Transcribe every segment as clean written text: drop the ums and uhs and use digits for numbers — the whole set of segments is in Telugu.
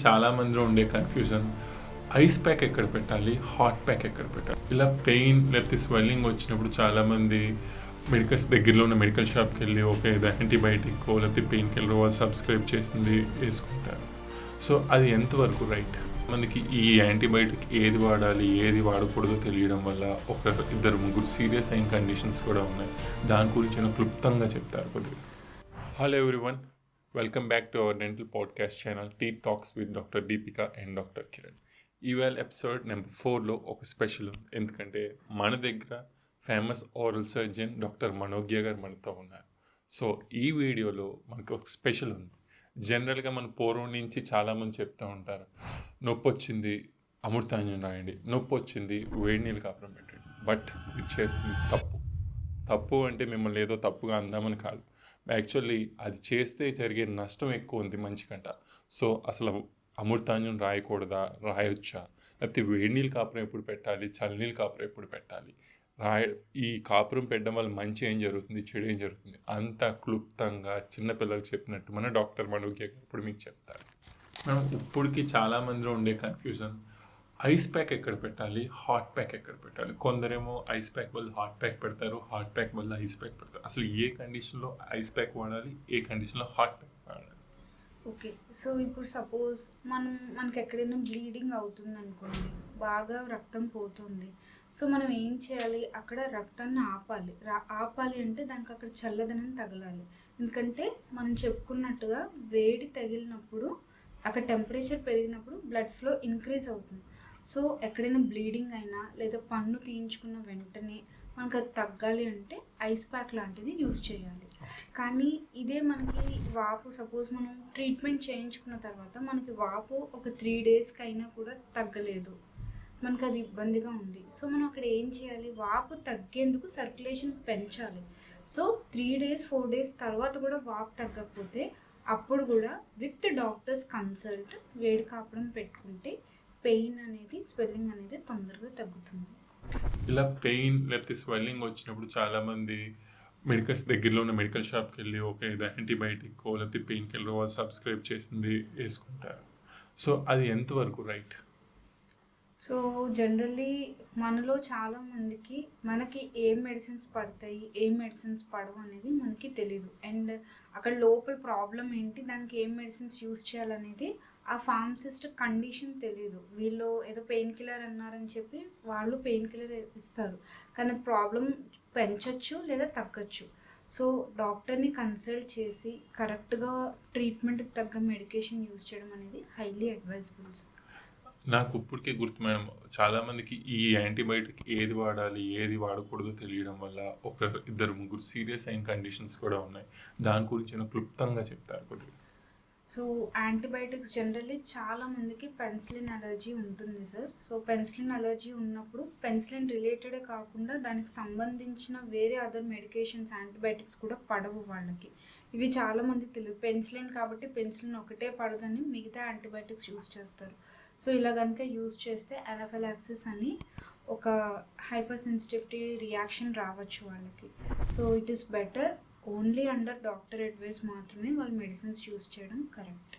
చాలా మందిలో ఉండే కన్ఫ్యూజన్ ఐస్ ప్యాక్ ఎక్కడ పెట్టాలి, హాట్ ప్యాక్ ఎక్కడ పెట్టాలి. ఇలా పెయిన్ లేకపోతే స్వెల్లింగ్ వచ్చినప్పుడు చాలామంది దగ్గరలో ఉన్న మెడికల్ షాప్కి వెళ్ళి ఓకే ఇది యాంటీబయాటిక్ లేకపోతే పెయిన్ కిల్లర్ వాళ్ళు సబ్స్క్రైబ్ చేసింది వేసుకుంటారు. సో అది ఎంతవరకు రైట్? మనకి ఈ యాంటీబయాటిక్ ఏది వాడాలి ఏది వాడకూడదో తెలియడం వల్ల ఒక ఇద్దరు ముగ్గురు సీరియస్ అయిన కండిషన్స్ కూడా ఉన్నాయి. దాని గురించి క్లుప్తంగా చెప్తారు కొద్దిగా. Hello everyone, welcome back to our dental podcast channel Tea Talks with doctor Deepika and doctor Kiran. ఈవేళ ఎపిసోడ్ నెంబర్ 4లో ఒక స్పెషల్ ఉంది. ఎందుకంటే మన దగ్గర ఫేమస్ ఓరల్ సర్జన్ డాక్టర్ మనోజ్ఞ గారు మనతో ఉన్నారు. సో ఈ వీడియోలో మనకు ఒక స్పెషల్ ఉంది. జనరల్గా మన పూర్వం నుంచి చాలామంది చెప్తూ ఉంటారు, నొప్పి వచ్చింది అమృతాంజన్ రాయండి, నొప్పి వచ్చింది వేడి నీళ్ళు కాపురం పెట్టండి. బట్ ఇది చేస్తుంది తప్పు అంటే మిమ్మల్ని ఏదో తప్పుగా అందామని కాదు. యాక్చువల్లీ అది చేస్తే జరిగే నష్టం ఎక్కువ ఉంది మంచి కంట. సో అసలు అమృతాంజనం రాయకూడదా, రాయొచ్చా, లేకపోతే వేడి నీళ్ళు కాపురం ఎప్పుడు పెట్టాలి, చల్లనీళ్ళు కాపురం ఎప్పుడు పెట్టాలి, ఈ కాపురం పెట్టడం వల్ల మంచి ఏం జరుగుతుంది, చెడు ఏం జరుగుతుంది, అంత క్లుప్తంగా చిన్నపిల్లలకు చెప్పినట్టు మన డాక్టర్ మనోజ్ఞ గారు ఇప్పుడు మీకు చెప్తారు. మనం ఇప్పటికి చాలామందిలో ఉండే కన్ఫ్యూజన్ ఐస్ ప్యాక్ ఎక్కడ పెట్టాలి, హాట్ ప్యాక్ ఎక్కడ పెట్టాలి. కొందరేమో ఐస్ ప్యాక్ వల్ల హాట్ ప్యాక్ పెడతారు, హాట్ ప్యాక్ వల్ల ఐస్ ప్యాక్ పెడతారు. అసలు ఏ కండిషన్లో ఐస్ ప్యాక్ వాడాలి, ఏ కండిషన్లో హాట్ ప్యాక్ వాడాలి? ఓకే, సో ఇప్పుడు సపోజ్ మనకి ఎక్కడైనా బ్లీడింగ్ అవుతుంది అనుకోండి, బాగా రక్తం పోతుంది. సో మనం ఏం చేయాలి, అక్కడ రక్తాన్ని ఆపాలి అంటే దానికి అక్కడ చల్లదనం తగలాలి. ఎందుకంటే మనం చెప్పుకున్నట్టుగా వేడి తగిలినప్పుడు అక్కడ టెంపరేచర్ పెరిగినప్పుడు బ్లడ్ ఫ్లో ఇంక్రీజ్ అవుతుంది. సో ఎక్కడైనా బ్లీడింగ్ అయినా లేదా పన్ను తీయించుకున్న వెంటనే మనకు అది తగ్గాలి అంటే ఐస్ ప్యాక్ లాంటిది యూస్ చేయాలి. కానీ ఇదే మనకి వాపు సపోజ్ మనం ట్రీట్మెంట్ చేయించుకున్న తర్వాత మనకి వాపు ఒక 3 డేస్కి అయినా కూడా తగ్గలేదు, మనకు అది ఇబ్బందిగా ఉంది. సో మనం అక్కడ ఏం చేయాలి, వాపు తగ్గేందుకు సర్క్యులేషన్ పెంచాలి. సో 3 డేస్ 4 డేస్ తర్వాత కూడా వాపు తగ్గకపోతే అప్పుడు కూడా విత్ డాక్టర్స్ కన్సల్ట్ వేడి కాపడం పెట్టుకుంటే పెయిన్ అనేది స్వెల్లింగ్ అనేది తొందరగా తగ్గుతుంది. ఇలా పెయిన్ లేకపోతే స్వెల్లింగ్ వచ్చినప్పుడు చాలామంది దగ్గరలో ఉన్న మెడికల్ షాప్కి వెళ్ళి ఓకే ఇది యాంటీబయాటిక్ లేకపోతే పెయిన్ కిల్లర్ వాళ్ళు సబ్స్క్రైబ్ చేసింది వేసుకుంటారు. సో అది ఎంతవరకు రైట్? సో జనరల్లీ మనలో చాలామందికి మనకి ఏ మెడిసిన్స్ పడతాయి, ఏ మెడిసిన్స్ పడవు అనేది మనకి తెలియదు. అండ్ అక్కడ లోపల ప్రాబ్లం ఏంటి, దానికి ఏ మెడిసిన్స్ యూస్ చేయాలనేది ఆ ఫార్మసిస్ట్ కండిషన్ తెలియదు. వీళ్ళు ఏదో పెయిన్ కిల్లర్ అన్నారని చెప్పి వాళ్ళు పెయిన్ కిల్లర్ ఇస్తారు, కానీ అది ప్రాబ్లం పెంచవచ్చు లేదా తగ్గచ్చు. సో డాక్టర్ని కన్సల్ట్ చేసి కరెక్ట్గా ట్రీట్మెంట్కి తగ్గ మెడికేషన్ యూస్ చేయడం అనేది హైలీ అడ్వైజబుల్స్. నాకు ఇప్పటికే గుర్తు మేడం, చాలామందికి ఈ యాంటీబయాటిక్ ఏది వాడాలి ఏది వాడకూడదో తెలియడం వల్ల ఒక ఇద్దరు ముగ్గురు సీరియస్ అయిన కండిషన్స్ కూడా ఉన్నాయి. దాని గురించి క్లుప్తంగా చెప్తారు కొద్దిగా. సో యాంటీబయాటిక్స్ జనరల్లీ చాలామందికి పెన్సిలిన్ అలర్జీ ఉంటుంది సార్. సో పెన్సిలిన్ అలర్జీ ఉన్నప్పుడు పెన్సిలిన్ రిలేటెడే కాకుండా దానికి సంబంధించిన వేరే అదర్ మెడికేషన్స్ యాంటీబయాటిక్స్ కూడా పడవు వాళ్ళకి. ఇవి చాలామందికి తెలియదు. పెన్సిలిన్ కాబట్టి పెన్సిలిన్ ఒకటే పడదని మిగతా యాంటీబయాటిక్స్ యూస్ చేస్తారు. సో ఇలా కనుక యూస్ చేస్తే అనఫిలాక్సిస్ అని ఒక హైపర్ సెన్సిటివిటీ రియాక్షన్ రావచ్చు వాళ్ళకి. So it is better only under doctor advice మాత్రమే వాళ్ళు మెడిసిన్స్ యూస్ చేయడం correct.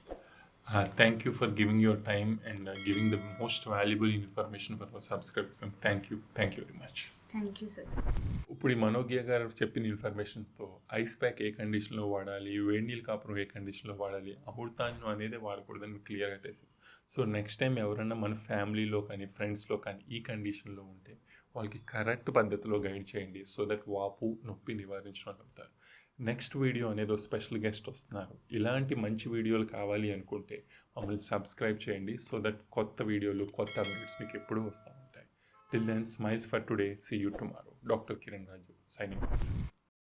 Thank you for giving your time and giving the most valuable information for our subscribers. Thank you very much. Thank you sir. ఇప్పుడు ఈ మనోజ్ఞ గారు చెప్పిన ఇన్ఫర్మేషన్తో ఐస్ ప్యాక్ ఏ కండిషన్లో వాడాలి, వేడి నీళ్ళు కాపురం ఏ కండిషన్లో వాడాలి, అమృతాంజనం అనేది వాడకూడదని క్లియర్గా తెలిసింది. సో నెక్స్ట్ టైం ఎవరన్నా మన ఫ్యామిలీలో కానీ ఫ్రెండ్స్లో కానీ ఈ కండిషన్లో ఉంటే వాళ్ళకి కరెక్ట్ పద్ధతిలో గైడ్ చేయండి. సో దట్ వాపు నొప్పి నివారించగలుగుతారు. నెక్స్ట్ వీడియో అనేది ఒక స్పెషల్ గెస్ట్ వస్తున్నారు. ఇలాంటి మంచి వీడియోలు కావాలి అనుకుంటే మమ్మల్ని సబ్స్క్రైబ్ చేయండి. సో దట్ కొత్త వీడియోలు కొత్త అప్డేట్స్ మీకు ఎప్పుడూ వస్తూ ఉంటాయి. Till then, smiles for today. See you tomorrow. Dr. Kiran Raju signing off.